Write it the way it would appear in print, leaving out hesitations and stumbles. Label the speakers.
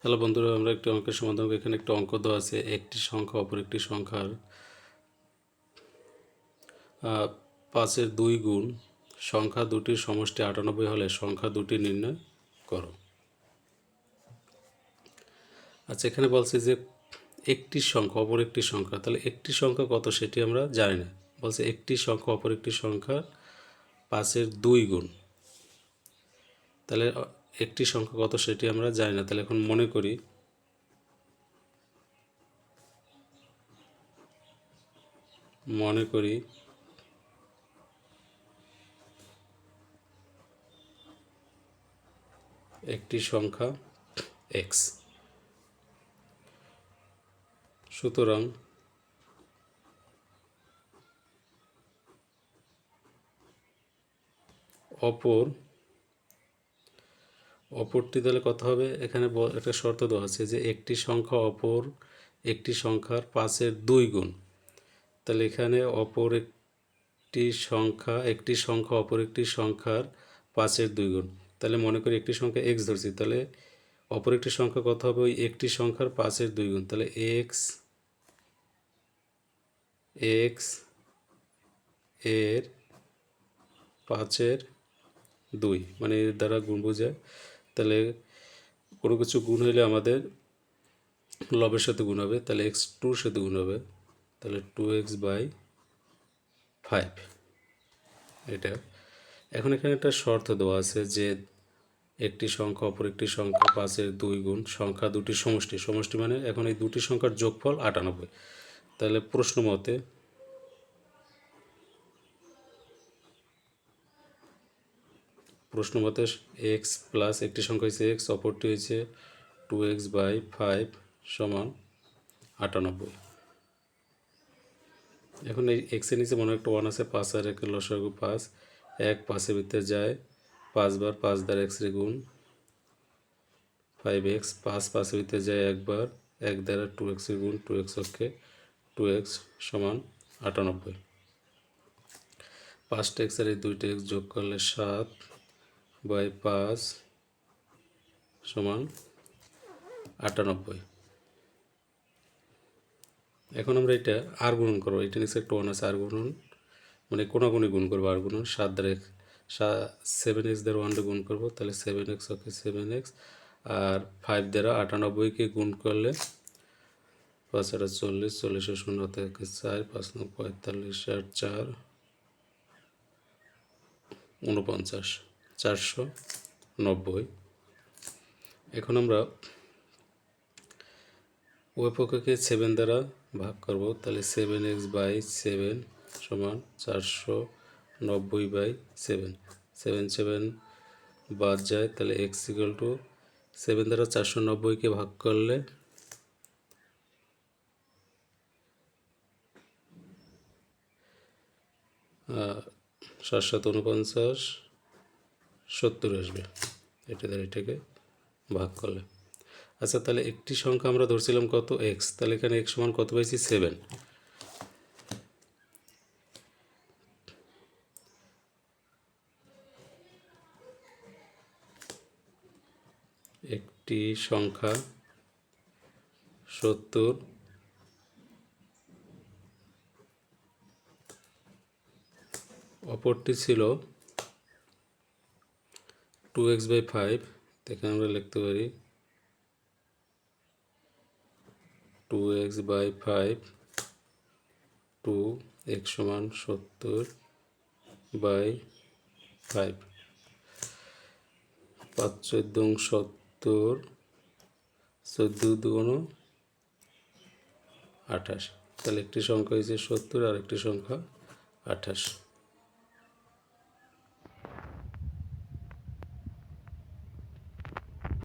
Speaker 1: Hello বন্ধুরা, আমরা একটি অঙ্কের সমাধান করব। এখানে একটা অঙ্ক দেওয়া আছে, একটি সংখ্যা অপর একটি সংখ্যার 5-এর 2 গুণ সংখ্যা দুটির সমষ্টি 98 হলে সংখ্যা দুটি নির্ণয় করো। আচ্ছা, এখানে বলছে যে একটি সংখ্যা অপর একটি সংখ্যা, তাহলে একটি সংখ্যা কত সেটি আমরা জানি না। বলছে একটি সংখ্যা অপর একটি সংখ্যা 5-এর 2 গুণ, তাহলে একটি সংখ্যা কত সেটি আমরা জানি না। তাহলে এখন মনে করি একটি সংখ্যা x। সুতরাং অপরটি তাহলে কত হবে? এখানে একটা শর্ত দেওয়া আছে যে একটি সংখ্যা অপর একটি সংখ্যার 5-এর 2 গুণ। তাহলে এখানে একটি সংখ্যা অপর একটি সংখ্যার 5-এর 2 গুণ। তাহলে মনে করি একটি সংখ্যা x ধরছি, তাহলে অপর একটি সংখ্যা কত হবে? ওই একটি সংখ্যার 5-এর 2 গুণ। তাহলে x এর 5-এর 2 মানে এর দ্বারা গুণ বোঝায়। তাহলে কোনো কিছু গুণ হইলে আমাদের লবের সাথে গুণ হবে, তাহলে x2 এর সাথে গুণ হবে, তাহলে 2x/5 এটা। এখন এখানে একটা শর্ত দেওয়া আছে যে একটি সংখ্যা অপর একটি সংখ্যা 5-এর 2 গুণ সংখ্যা দুটির সমষ্টি মানে এখন এই দুটি সংখ্যার যোগফল 98। তাহলে প্রশ্ন মতে x প্লাস একটি সংখ্যা হয়েছে x, অপরটি হয়েছে 2x/5 সমান 98। এখন এই এক্সের নিচে মনে একটা 1 আছে, 5 আর 1 লসাগু 5, 1 5-এর ভিতরে যায় 5 বার, 5 দ্বারা x রে গুণ 5x, 5 5-এর ভিতরে যায় 1 বার, 1 দ্বারা 2x এর গুণ 2x ওকে 2x সমান 98। 5টা x আর এই 2টা x যোগ করলে 7/5 সমান 98। এখন আমরা এটা আর গুণন করবো, এটা নিচে একটা 1 আছে, আর গুণন মানে কোনাগুনি গুণ করবো, আর গুণন 7 দ্বারা 7x দ্বারা 1 গুণ করবো, তাহলে 7x ওকে 7x, আর 5 দ্বারা 98কে গুণ করলে 5 আর 40, 40 শূন্য থেকে 4, 5 9 45 আর 4 49, 490। এখন আমরা উভয় পক্ষকে 7 দ্বারা ভাগ করব, তাহলে 7x/7 সমান 490/7। 7 7 বাদ যায়, তাহলে x = 7 দ্বারা 490কে ভাগ করলে 749 70 আসবে, এটা দ্বারা এটাকে ভাগ করলে। আচ্ছা, তাহলে একটি সংখ্যা আমরা ধরছিলাম কত? x, তাহলে এখানে x সমান কত পাইছি? 7। একটি সংখ্যা 70, অপরটি ছিল 2x/5। এখানে আমরা লিখতে পারি 2x/5, 2x সমান 70/5, 5 14 70, 14 2 28। তাহলে একটি সংখ্যা হয়েছে 70 আর একটি সংখ্যা 28।